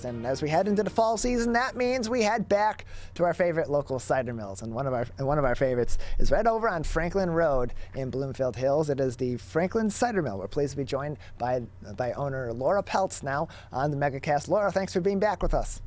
August. And as we head into the fall season, that means we head back to our favorite local cider mills. And one of our favorites is right over on Franklin Road in Bloomfield Hills. It is the Franklin Cider Mill. We're pleased to be joined by owner Laura Peltz now on the MegaCast. Laura, thanks for being back with us.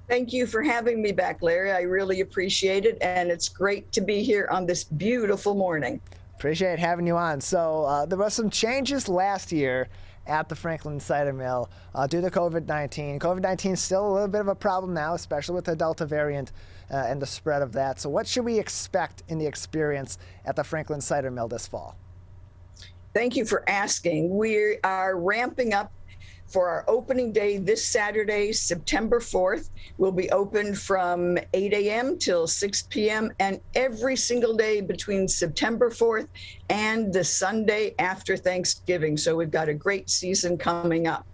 Thank you for having me back, Larry. I really appreciate it, and it's great to be here on this beautiful morning. Appreciate having you on. So there were some changes last year at the Franklin Cider Mill due to COVID-19. COVID-19 is still a little bit of a problem now, especially with the Delta variant and the spread of that. So what should we expect in the experience at the Franklin Cider Mill this fall? Thank you for asking. We are ramping up for our opening day this Saturday, September 4th. We'll be open from 8 a.m. till 6 p.m. and every single day between September 4th and the Sunday after Thanksgiving. So we've got a great season coming up.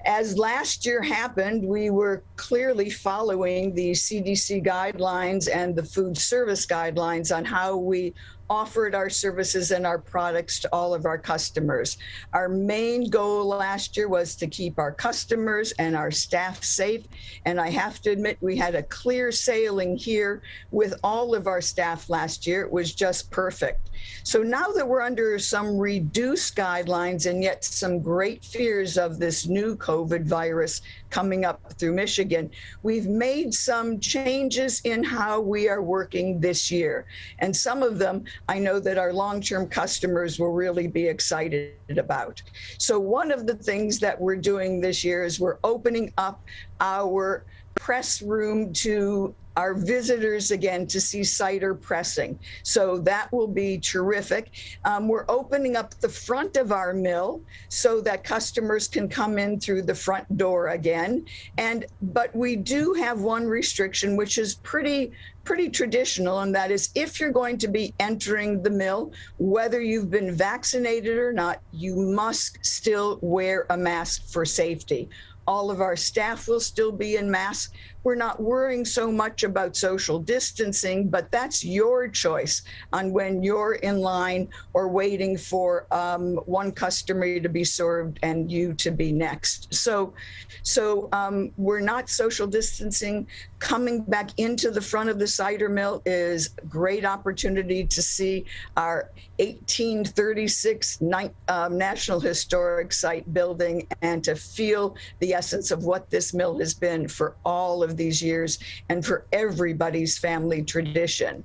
As last year happened, we were clearly following the CDC guidelines and the food service guidelines on how we offered our services and our products to all of our customers. Our main goal last year was to keep our customers and our staff safe. And I have to admit, we had a clear sailing here with all of our staff last year. It was just perfect. So now that we're under some reduced guidelines and yet some great fears of this new COVID virus coming up through Michigan, we've made some changes in how we are working this year. And some of them I know that our long-term customers will really be excited about. So one of the things that we're doing this year is we're opening up our press room to our visitors again to see cider pressing. So that will be terrific. We're opening up the front of our mill so that customers can come in through the front door again. But we do have one restriction, which is pretty traditional, and that is if you're going to be entering the mill, whether you've been vaccinated or not, you must still wear a mask for safety. All of our staff will still be in masks. We're not worrying so much about social distancing, but that's your choice on when you're in line or waiting for one customer to be served and you to be next. So we're not social distancing. Coming back into the front of the cider mill is a great opportunity to see our 1836 National Historic Site building and to feel the essence of what this mill has been for all of these years and for everybody's family tradition.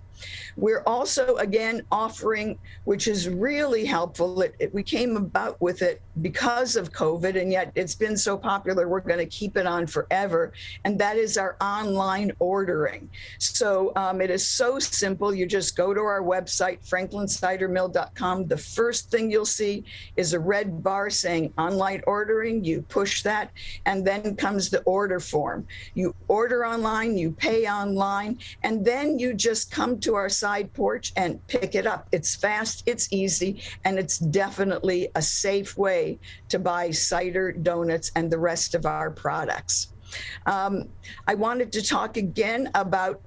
We're also, again, offering, which is really helpful. We came about with it because of COVID, and yet it's been so popular, we're going to keep it on forever. And that is our online ordering. So it is so simple. You just go to our website, franklincidermill.com. The first thing you'll see is a red bar saying online ordering. You push that, and then comes the order form. You order online, you pay online, and then you just come to our side porch and pick it up. It's fast, it's easy, and it's definitely a safe way to buy cider, donuts, and the rest of our products. I wanted to talk again about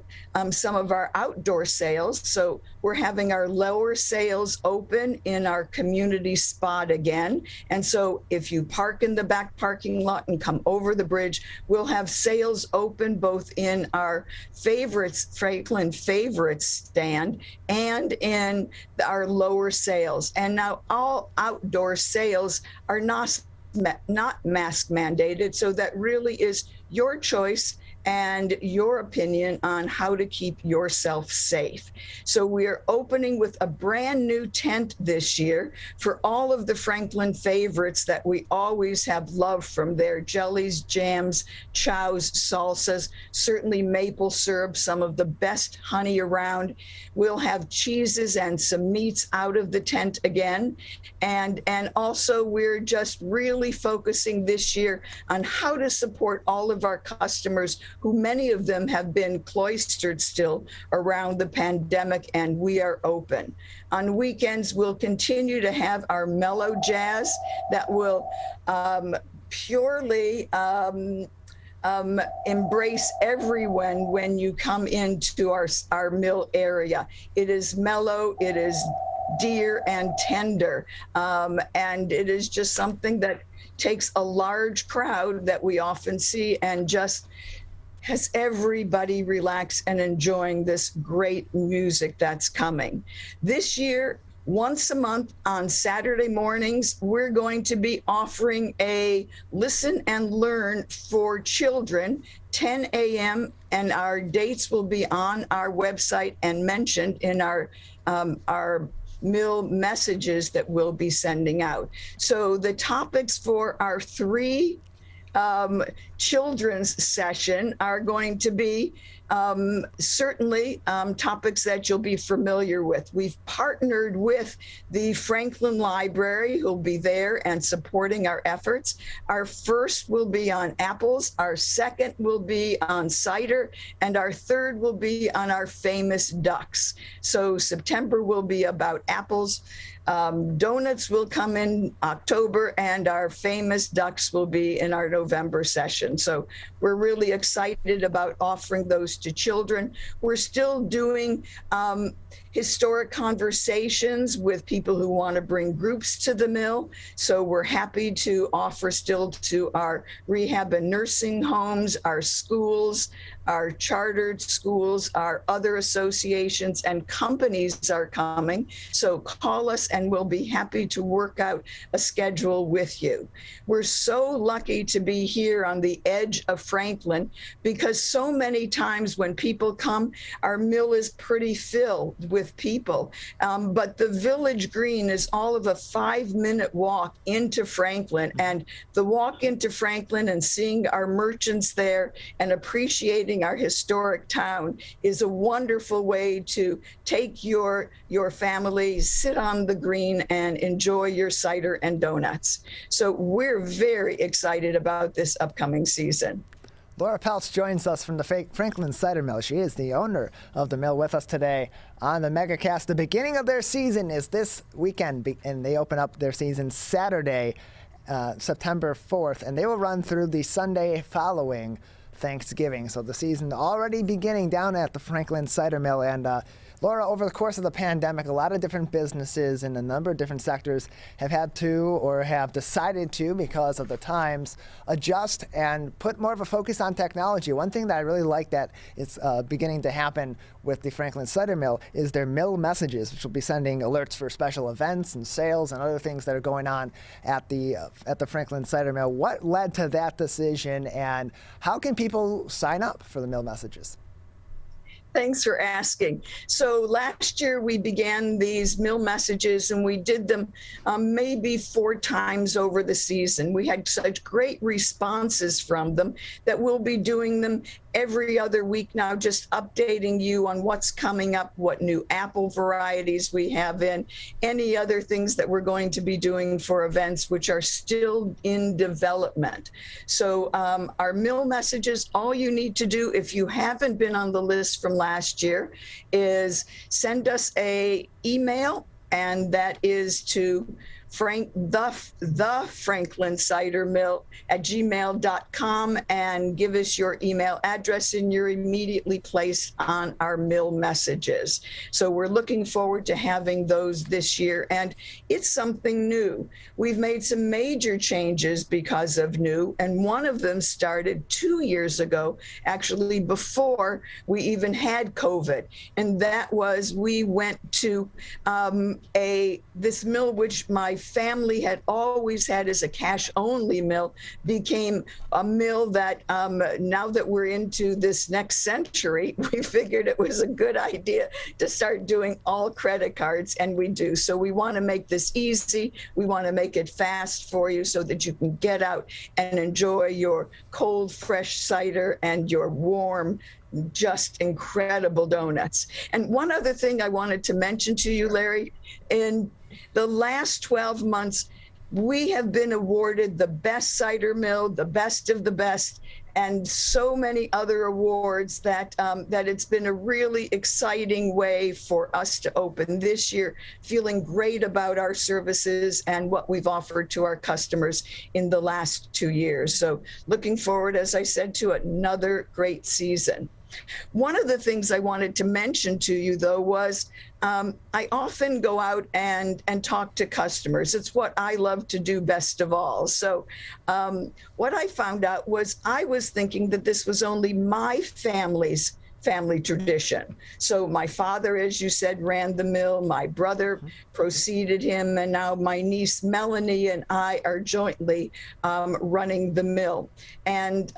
some of our outdoor sales. So we're having our lower sales open in our community spot again. And so if you park in the back parking lot and come over the bridge, we'll have sales open both in our Franklin Favorites stand and in our lower sales. And now all outdoor sales are not mask mandated. So that really is your choice and your opinion on how to keep yourself safe. So we are opening with a brand new tent this year for all of the Franklin favorites that we always have loved, from their jellies, jams, chows, salsas, certainly maple syrup, some of the best honey around. We'll have cheeses and some meats out of the tent again. And also we're just really focusing this year on how to support all of our customers, who many of them have been cloistered still around the pandemic, and we are open. On weekends, we'll continue to have our mellow jazz that will purely embrace everyone when you come into our mill area. It is mellow, it is dear and tender. And it is just something that takes a large crowd that we often see and just has everybody relax and enjoying this great music that's coming. This year, once a month on Saturday mornings, we're going to be offering a listen and learn for children, 10 a.m., and our dates will be on our website and mentioned in our Mill messages that we'll be sending out. So the topics for our three children's session are going to be certainly topics that you'll be familiar with. We've partnered with the Franklin Library, who'll be there and supporting our efforts. Our first will be on apples, our second will be on cider, and our third will be on our famous ducks. So September will be about apples. Donuts will come in October, and our famous ducks will be in our November session. So we're really excited about offering those to children. We're still doing historic conversations with people who want to bring groups to the mill. So we're happy to offer still to our rehab and nursing homes, our schools, our chartered schools, our other associations and companies are coming. So call us and we'll be happy to work out a schedule with you. We're so lucky to be here on the edge of Franklin because so many times when people come, our mill is pretty filled with people. But the Village Green is all of a 5-minute walk into Franklin, and the walk into Franklin and seeing our merchants there and appreciating our historic town is a wonderful way to take your family, sit on the green and enjoy your cider and donuts. So we're very excited about this upcoming season. Laura Peltz joins us from the Franklin Cider Mill. She is the owner of the mill with us today on the MegaCast. The beginning of their season is this weekend, and they open up their season Saturday, September 4th, and they will run through the Sunday following Thanksgiving. So the season already beginning down at the Franklin Cider Mill. And Laura, over the course of the pandemic, a lot of different businesses in a number of different sectors have had to or have decided to, because of the times, adjust and put more of a focus on technology. One thing that I really like that is beginning to happen with the Franklin Cider Mill is their mill messages, which will be sending alerts for special events and sales and other things that are going on at the Franklin Cider Mill. What led to that decision, and how can people sign up for the mill messages? Thanks for asking. So last year we began these mill messages and we did them maybe 4 times over the season. We had such great responses from them that we'll be doing them every other week now, just updating you on what's coming up, what new apple varieties we have in, any other things that we're going to be doing for events which are still in development. So our mill messages, all you need to do if you haven't been on the list from last year is send us a email, and that is to the Franklin Cider Mill at gmail.com, and give us your email address and you're immediately placed on our mill messages. So we're looking forward to having those this year, and it's something new. We've made some major changes because of new, and one of them started 2 years ago, actually before we even had COVID, and that was we went to this mill which my family had always had as a cash only mill, became a mill that now that we're into this next century, we figured it was a good idea to start doing all credit cards, and we do. So we want to make this easy. We want to make it fast for you so that you can get out and enjoy your cold, fresh cider and your warm, just incredible donuts. And one other thing I wanted to mention to you, Larry, in the last 12 months, we have been awarded the best cider mill, the best of the best, and so many other awards that it's been a really exciting way for us to open this year, feeling great about our services and what we've offered to our customers in the last 2 years. So looking forward, as I said, to another great season. One of the things I wanted to mention to you, though, was I often go out and talk to customers. It's what I love to do best of all. So what I found out was I was thinking that this was only my family's family tradition. So my father, as you said, ran the mill. My brother preceded him, and now my niece Melanie and I are jointly running the mill. And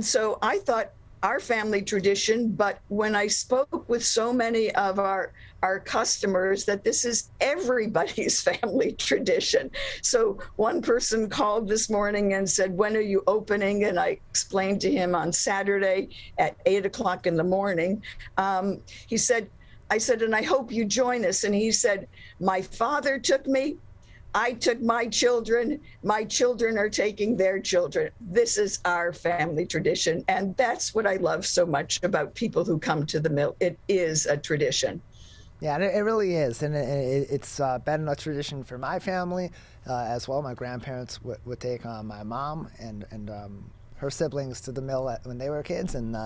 so I thought our family tradition, but when I spoke with so many of our customers, that this is everybody's family tradition. So one person called this morning and said, "When are you opening?" And I explained to him on Saturday at 8 o'clock in the morning. I said, "And I hope you join us." And he said, "My father took me. I took my children are taking their children. This is our family tradition." And that's what I love so much about people who come to the mill. It is a tradition. Yeah, it really is, and it's been a tradition for my family as well. My grandparents would take my mom and her siblings to the mill when they were kids, and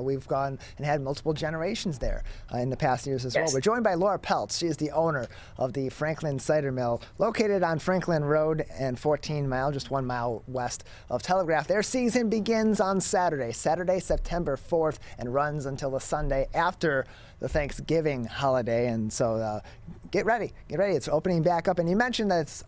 we've gone and had multiple generations there in the past years as well. We're joined by Laura Peltz. She is the owner of the Franklin Cider Mill, located on Franklin Road and 14 Mile, just 1 mile west of Telegraph. Their season begins on Saturday, September 4th, and runs until the Sunday after the Thanksgiving holiday. And so get ready. It's opening back up. And you mentioned that it's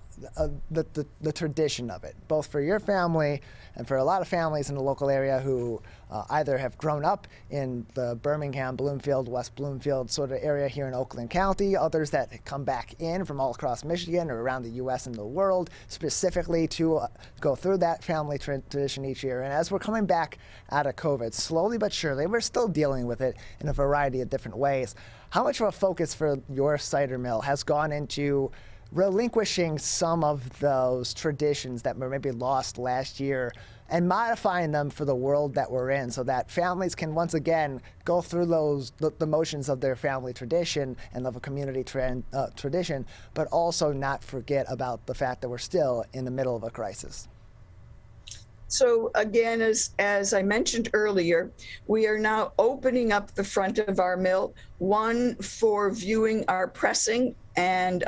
the tradition of it, both for your family and for a lot of families in the local area who either have grown up in the Birmingham, Bloomfield, West Bloomfield sort of area here in Oakland County, others that come back in from all across Michigan or around the U.S. and the world specifically to go through that family tradition each year. And as we're coming back out of COVID, slowly but surely, we're still dealing with it in a variety of different ways. How much of a focus for your cider mill has gone into relinquishing some of those traditions that were maybe lost last year and modifying them for the world that we're in, so that families can once again go through the motions of their family tradition and of a community tradition, but also not forget about the fact that we're still in the middle of a crisis? So again, as I mentioned earlier, we are now opening up the front of our mill, one for viewing our pressing and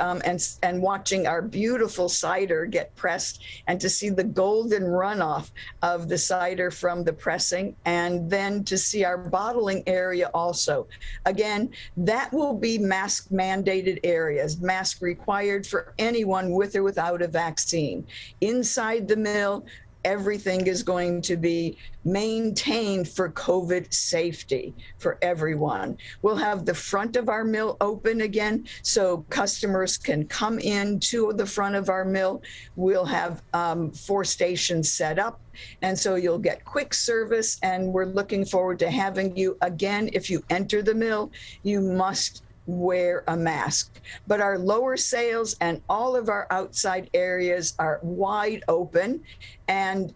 watching our beautiful cider get pressed, and to see the golden runoff of the cider from the pressing, and then to see our bottling area also. Again, that will be mask mandated areas, mask required for anyone with or without a vaccine. Inside the mill, everything is going to be maintained for COVID safety for everyone. We'll have the front of our mill open again so customers can come in to the front of our mill. We'll have 4 stations set up, and so you'll get quick service, and we're looking forward to having you again. If you enter the mill, you must wear a mask. But our lower sales and all of our outside areas are wide open, and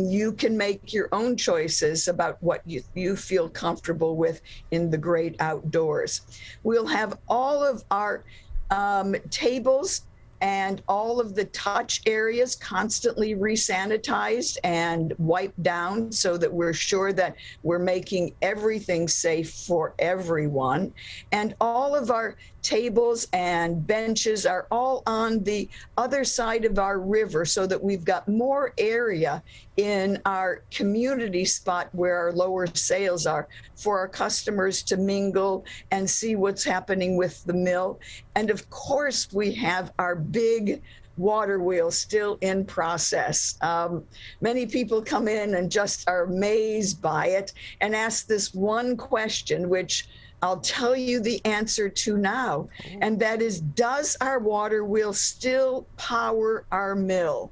you can make your own choices about what you feel comfortable with in the great outdoors. We'll have all of our tables and all of the touch areas constantly resanitized and wiped down so that we're sure that we're making everything safe for everyone. And all of our tables and benches are all on the other side of our river, so that we've got more area in our community spot where our lower sales are for our customers to mingle and see what's happening with the mill. And of course, we have our big water wheel still in process. Many people come in and just are amazed by it and ask this one question, which I'll tell you the answer to now, and that is, does our water wheel still power our mill?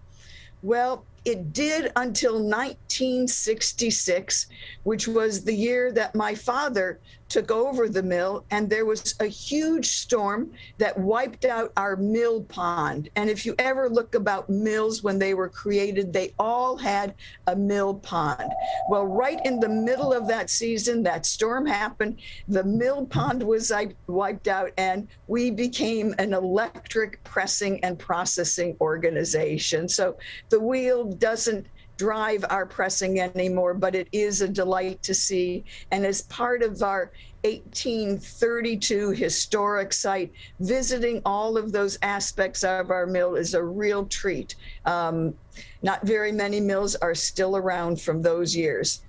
Well, it did until 1966, which was the year that my father took over the mill, and there was a huge storm that wiped out our mill pond. And if you ever look about mills when they were created, they all had a mill pond. Well, right in the middle of that season, that storm happened, the mill pond was wiped out, and we became an electric pressing and processing organization. So the wheel doesn't drive our pressing anymore, but it is a delight to see. And as part of our 1832 historic site, visiting all of those aspects of our mill is a real treat. Not very many mills are still around from those years.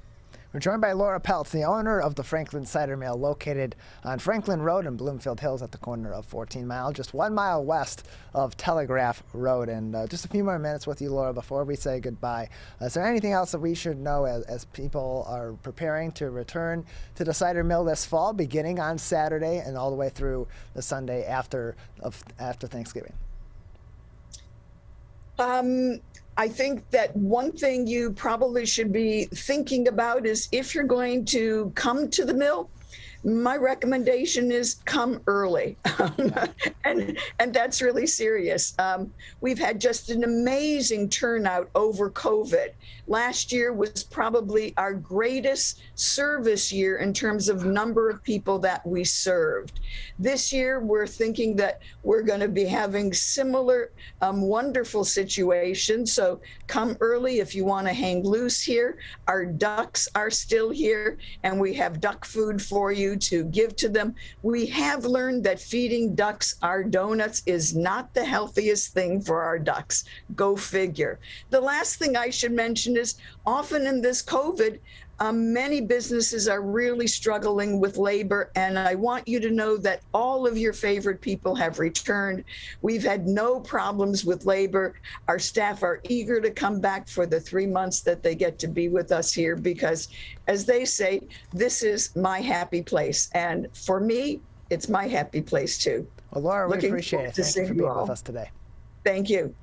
We're joined by Laura Peltz, the owner of the Franklin Cider Mill, located on Franklin Road in Bloomfield Hills at the corner of 14 Mile, just 1 mile west of Telegraph Road. And just a few more minutes with you, Laura, before we say goodbye. Is there anything else that we should know as people are preparing to return to the cider mill this fall, beginning on Saturday and all the way through the Sunday after Thanksgiving? I think that one thing you probably should be thinking about is if you're going to come to the mill, my recommendation is come early. and that's really serious. We've had just an amazing turnout over COVID. Last year was probably our greatest service year in terms of number of people that we served. This year, we're thinking that we're going to be having similar wonderful situations. So come early if you want to hang loose here. Our ducks are still here, and we have duck food for you to give to them. We have learned that feeding ducks our donuts is not the healthiest thing for our ducks. Go figure. The last thing I should mention is often in this COVID, many businesses are really struggling with labor, and I want you to know that all of your favorite people have returned. We've had no problems with labor. Our staff are eager to come back for the 3 months that they get to be with us here because, as they say, this is my happy place. And for me, it's my happy place too. Well, Laura, we appreciate it. Thank you for being with us today. Thank you.